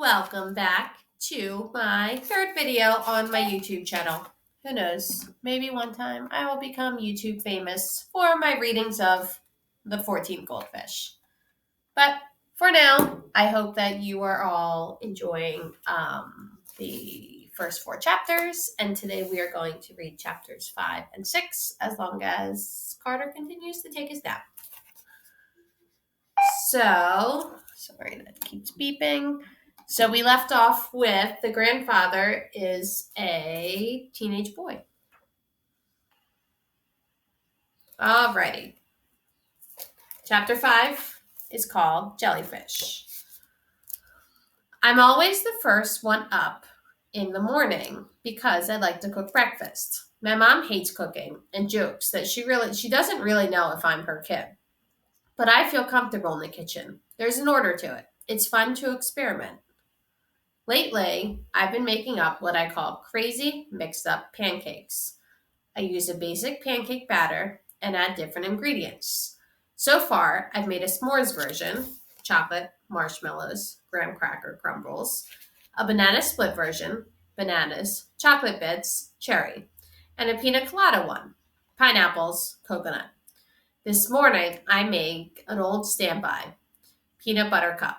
Welcome back to my third video on my YouTube channel. Who knows, maybe one time I will become YouTube famous for my readings of the 14th Goldfish. But for now, I hope that you are all enjoying the first 4 chapters, and today we are going to read chapters 5 and 6 as long as Carter continues to take his nap. So, sorry, that keeps beeping. So we left off with the grandfather is a teenage boy. Alrighty. Chapter 5 is called Jellyfish. I'm always the first one up in the morning because I like to cook breakfast. My mom hates cooking and jokes that she doesn't really know if I'm her kid. But I feel comfortable in the kitchen. There's an order to it. It's fun to experiment. Lately, I've been making up what I call crazy mixed-up pancakes. I use a basic pancake batter and add different ingredients. So far, I've made a s'mores version, chocolate, marshmallows, graham cracker crumbles, a banana split version, bananas, chocolate bits, cherry, and a pina colada one, pineapples, coconut. This morning, I make an old standby, peanut butter cup.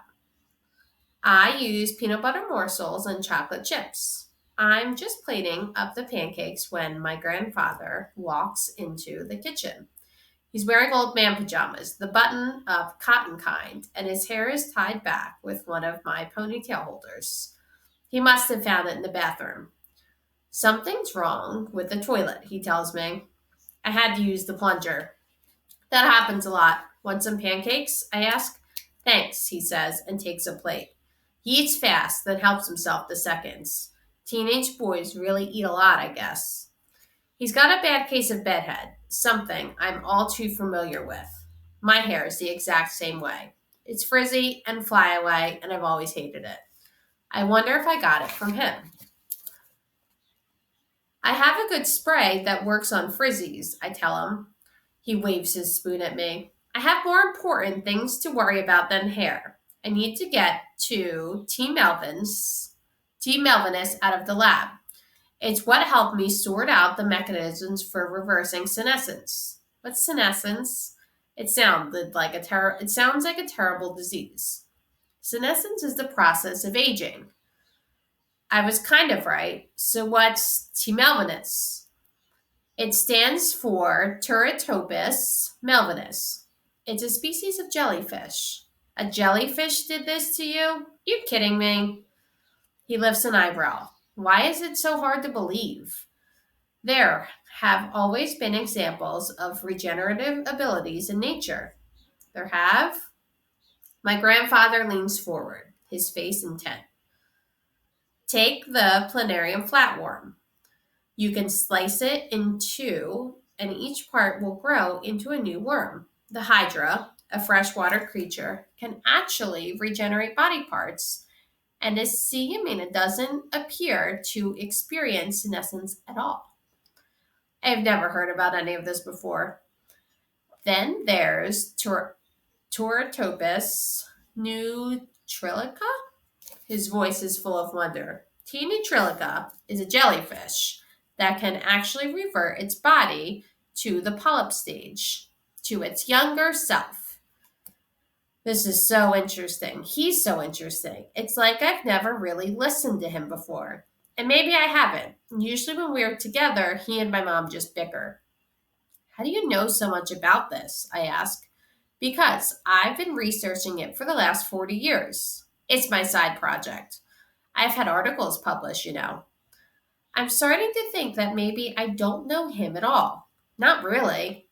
I use peanut butter morsels and chocolate chips. I'm just plating up the pancakes when my grandfather walks into the kitchen. He's wearing old man pajamas, the button-up cotton kind, and his hair is tied back with one of my ponytail holders. He must have found it in the bathroom. Something's wrong with the toilet, he tells me. I had to use the plunger. That happens a lot. Want some pancakes? I ask. Thanks, he says, and takes a plate. He eats fast, then helps himself to seconds. Teenage boys really eat a lot, I guess. He's got a bad case of bedhead, something I'm all too familiar with. My hair is the exact same way. It's frizzy and flyaway, and I've always hated it. I wonder if I got it from him. I have a good spray that works on frizzies, I tell him. He waves his spoon at me. I have more important things to worry about than hair. I need to get to T. Melvinus out of the lab. It's what helped me sort out the mechanisms for reversing senescence. What's senescence? It sounds like a terrible disease. Senescence is the process of aging. I was kind of right. So what's T. Melvinus? It stands for Turritopus melvinus. It's a species of jellyfish. A jellyfish did this to you? You kidding me? He lifts an eyebrow. Why is it so hard to believe? There have always been examples of regenerative abilities in nature. There have? My grandfather leans forward, his face intent. Take the planarian flatworm. You can slice it in two, and each part will grow into a new worm. The hydra, a freshwater creature, can actually regenerate body parts, and it doesn't appear to experience senescence at all. I've never heard about any of this before. Then there's Turritopus neutrilica. His voice is full of wonder. T. neutrilica is a jellyfish that can actually revert its body to the polyp stage, to its younger self. This is so interesting. He's so interesting. It's like I've never really listened to him before. And maybe I haven't. Usually when we're together, he and my mom just bicker. How do you know so much about this? I ask. Because I've been researching it for the last 40 years. It's my side project. I've had articles published, I'm starting to think that maybe I don't know him at all. Not really.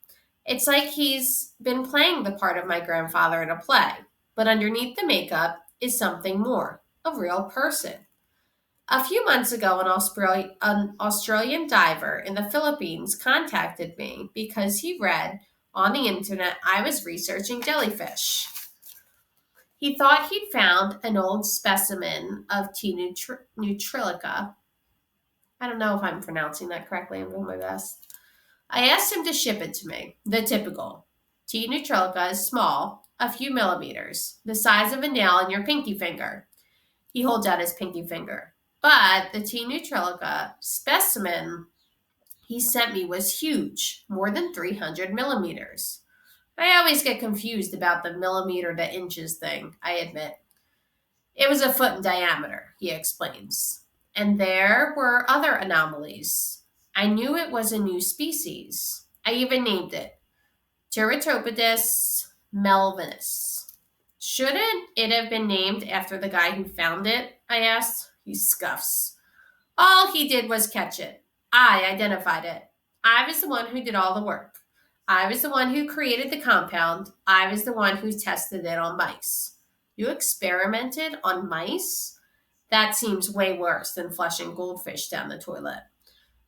It's like he's been playing the part of my grandfather in a play, but underneath the makeup is something more, a real person. A few months ago, an Australian diver in the Philippines contacted me because he read on the internet I was researching jellyfish. He thought he'd found an old specimen of T. neutrilica. I don't know if I'm pronouncing that correctly. I'm doing my best. I asked him to ship it to me. The typical. T. neutrilica is small, a few millimeters, the size of a nail in your pinky finger. He holds out his pinky finger. But the T. Neutralica specimen he sent me was huge, more than 300 millimeters. I always get confused about the millimeter to inches thing, I admit. It was a foot in diameter, he explains. And there were other anomalies. I knew it was a new species. I even named it Turritopodus melvinus. Shouldn't it have been named after the guy who found it? I asked. He scuffs. All he did was catch it. I identified it. I was the one who did all the work. I was the one who created the compound. I was the one who tested it on mice. You experimented on mice? That seems way worse than flushing goldfish down the toilet.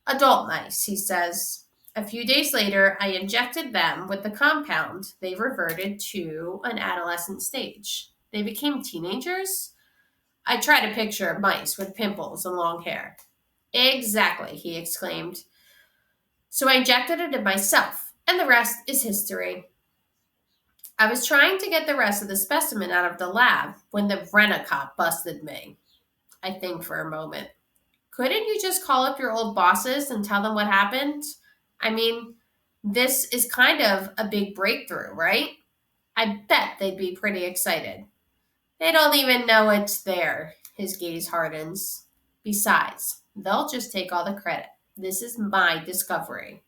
Adult mice, he says. A few days later, I injected them with the compound. They reverted to an adolescent stage. They became teenagers? I try to picture mice with pimples and long hair. Exactly, he exclaimed. So I injected it in myself, and the rest is history. I was trying to get the rest of the specimen out of the lab when the rent-a-cop busted me. I think for a moment. Couldn't you just call up your old bosses and tell them what happened? I mean, this is kind of a big breakthrough, right? I bet they'd be pretty excited. They don't even know it's there. His gaze hardens. Besides, they'll just take all the credit. This is my discovery.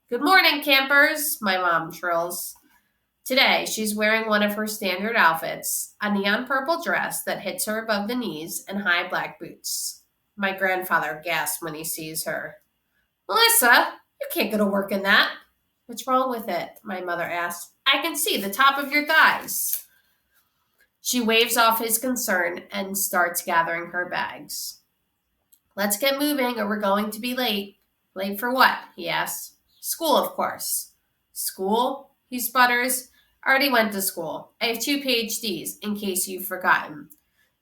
Good morning, campers, my mom trills. Today, she's wearing one of her standard outfits, a neon purple dress that hits her above the knees and high black boots. My grandfather gasps when he sees her. Melissa, you can't go to work in that. What's wrong with it? My mother asks. I can see the top of your thighs. She waves off his concern and starts gathering her bags. Let's get moving or we're going to be late. Late for what? He asks. School, of course. School? He sputters. Already went to school. I have 2 PhDs, in case you've forgotten.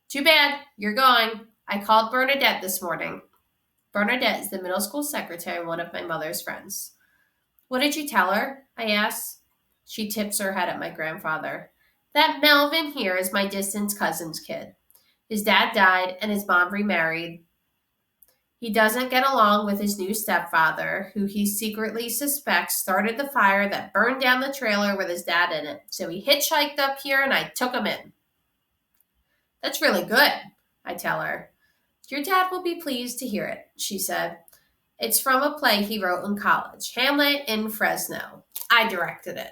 Too bad. You're going. I called Bernadette this morning. Bernadette is the middle school secretary and one of my mother's friends. What did you tell her? I ask. She tips her head at my grandfather. That Melvin here is my distant cousin's kid. His dad died and his mom remarried. He doesn't get along with his new stepfather, who he secretly suspects started the fire that burned down the trailer with his dad in it. So he hitchhiked up here and I took him in. That's really good, I tell her. Your dad will be pleased to hear it, she said. It's from a play he wrote in college, Hamlet in Fresno. I directed it.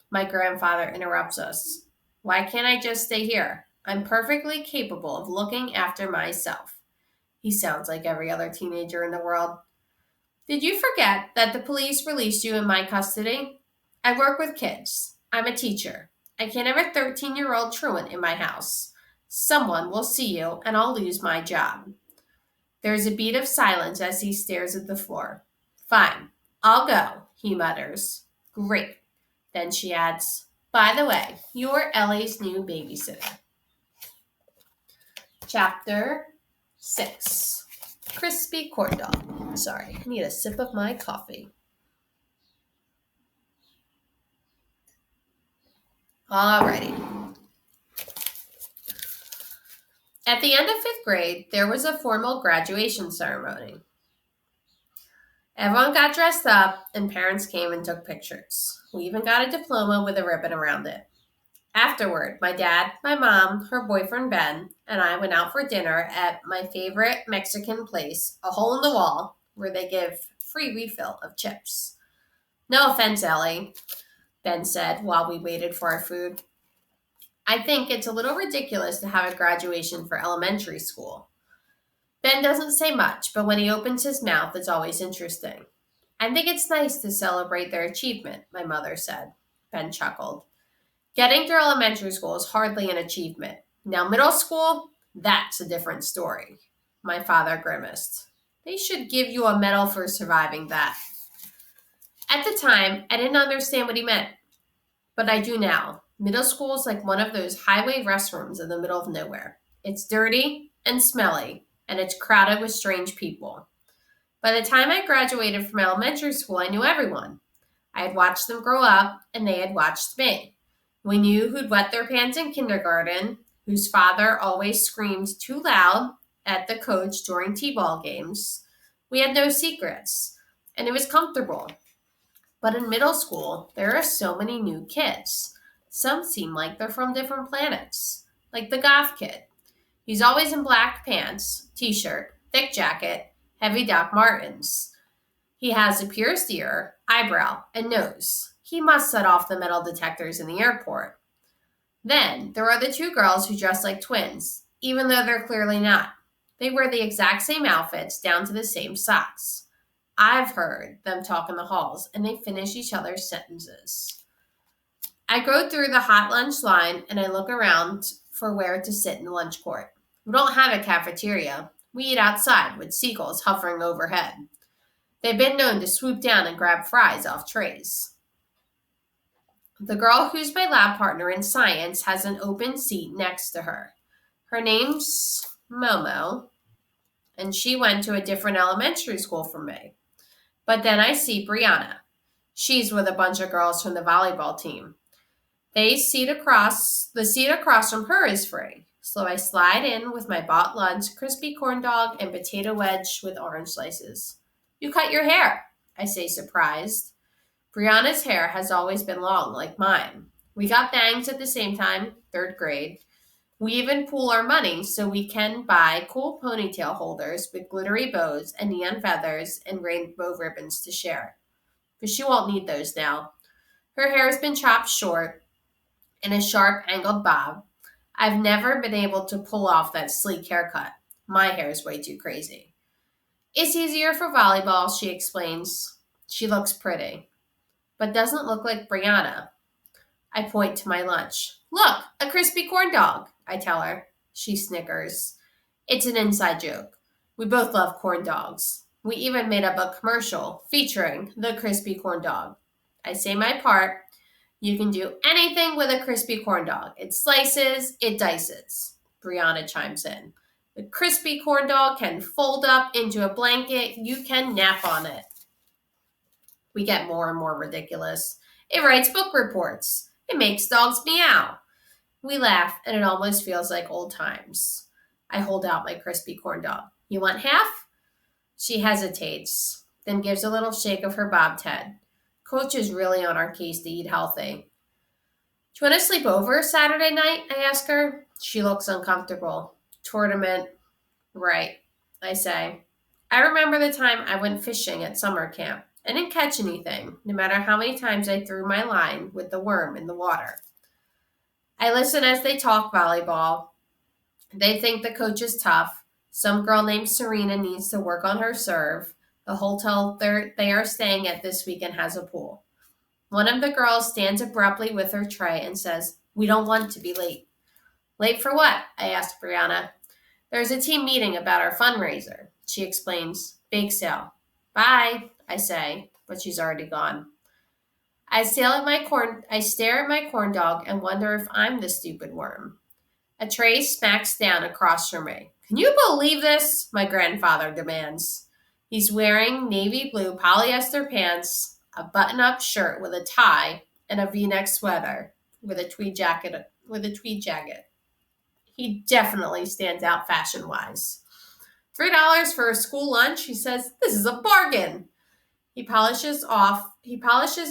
My grandfather interrupts us. Why can't I just stay here? I'm perfectly capable of looking after myself. He sounds like every other teenager in the world. Did you forget that the police released you in my custody? I work with kids. I'm a teacher. I can't have a 13-year-old truant in my house. Someone will see you, and I'll lose my job. There's a beat of silence as he stares at the floor. Fine, I'll go, he mutters. Great. Then she adds, by the way, you're Ellie's new babysitter. Chapter 6. Crispy corn dog. Sorry, I need a sip of my coffee. Alrighty. At the end of 5th grade, there was a formal graduation ceremony. Everyone got dressed up, and parents came and took pictures. We even got a diploma with a ribbon around it. Afterward, my dad, my mom, her boyfriend Ben, and I went out for dinner at my favorite Mexican place, a hole in the wall, where they give free refill of chips. No offense, Ellie, Ben said while we waited for our food. I think it's a little ridiculous to have a graduation for elementary school. Ben doesn't say much, but when he opens his mouth, it's always interesting. I think it's nice to celebrate their achievement, my mother said. Ben chuckled. Getting through elementary school is hardly an achievement. Now middle school, that's a different story. My father grimaced. They should give you a medal for surviving that. At the time, I didn't understand what he meant, but I do now. Middle school is like one of those highway restrooms in the middle of nowhere. It's dirty and smelly, and it's crowded with strange people. By the time I graduated from elementary school, I knew everyone. I had watched them grow up, and they had watched me. We knew who'd wet their pants in kindergarten, whose father always screamed too loud at the coach during t-ball games. We had no secrets, and it was comfortable. But in middle school, there are so many new kids. Some seem like they're from different planets, like the goth kid. He's always in black pants, t-shirt, thick jacket, heavy Doc Martens. He has a pierced ear, eyebrow, and nose. He must set off the metal detectors in the airport. Then, there are the two girls who dress like twins, even though they're clearly not. They wear the exact same outfits down to the same socks. I've heard them talk in the halls, and they finish each other's sentences. I go through the hot lunch line, and I look around for where to sit in the lunch court. We don't have a cafeteria. We eat outside with seagulls hovering overhead. They've been known to swoop down and grab fries off trays. The girl who's my lab partner in science has an open seat next to her. Her name's Momo, and she went to a different elementary school from me. But then I see Brianna. She's with a bunch of girls from the volleyball team. The seat across from her is free. So I slide in with my bought lunch, crispy corn dog, and potato wedge with orange slices. You cut your hair, I say, surprised. Brianna's hair has always been long, like mine. We got bangs at the same time, 3rd grade. We even pool our money so we can buy cool ponytail holders with glittery bows and neon feathers and rainbow ribbons to share. But she won't need those now. Her hair has been chopped short in a sharp angled bob. I've never been able to pull off that sleek haircut. My hair is way too crazy. It's easier for volleyball, she explains. She looks pretty, but doesn't look like Brianna. I point to my lunch. Look, a crispy corn dog, I tell her. She snickers. It's an inside joke. We both love corn dogs. We even made up a commercial featuring the crispy corn dog. I say my part. You can do anything with a crispy corn dog. It slices, it dices. Brianna chimes in. The crispy corn dog can fold up into a blanket. You can nap on it. We get more and more ridiculous. It writes book reports. It makes dogs meow. We laugh, and it almost feels like old times. I hold out my crispy corn dog. You want half? She hesitates, then gives a little shake of her bobbed head. Coach is really on our case to eat healthy. Do you want to sleep over Saturday night? I ask her. She looks uncomfortable. Tournament. Right, I say. I remember the time I went fishing at summer camp. I didn't catch anything, no matter how many times I threw my line with the worm in the water. I listen as they talk volleyball. They think the coach is tough. Some girl named Serena needs to work on her serve. The hotel they are staying at this weekend has a pool. One of the girls stands abruptly with her tray and says, "We don't want to be late." Late for what? I ask Brianna. There's a team meeting about our fundraiser. She explains. Bake sale. Bye, I say, but she's already gone. I stare at my corn dog and wonder if I'm the stupid worm. A tray smacks down across from me. Can you believe this? My grandfather demands. He's wearing navy blue polyester pants, a button-up shirt with a tie, and a V-neck sweater with a tweed jacket. He definitely stands out fashion-wise. $3 for a school lunch, he says. This is a bargain. He polishes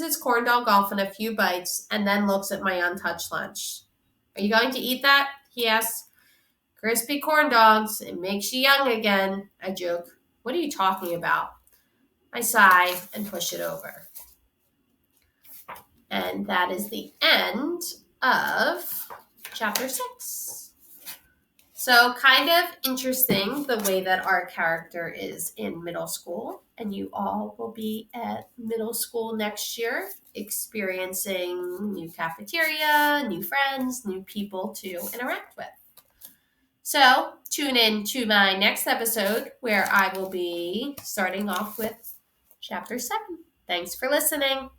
his corn dog off in a few bites and then looks at my untouched lunch. Are you going to eat that? He asks. Crispy corn dogs. It makes you young again, I joke. What are you talking about? I sigh and push it over. And that is the end of chapter 6. So kind of interesting the way that our character is in middle school, and you all will be at middle school next year, experiencing new cafeteria, new friends, new people to interact with. So tune in to my next episode where I will be starting off with chapter 7. Thanks for listening.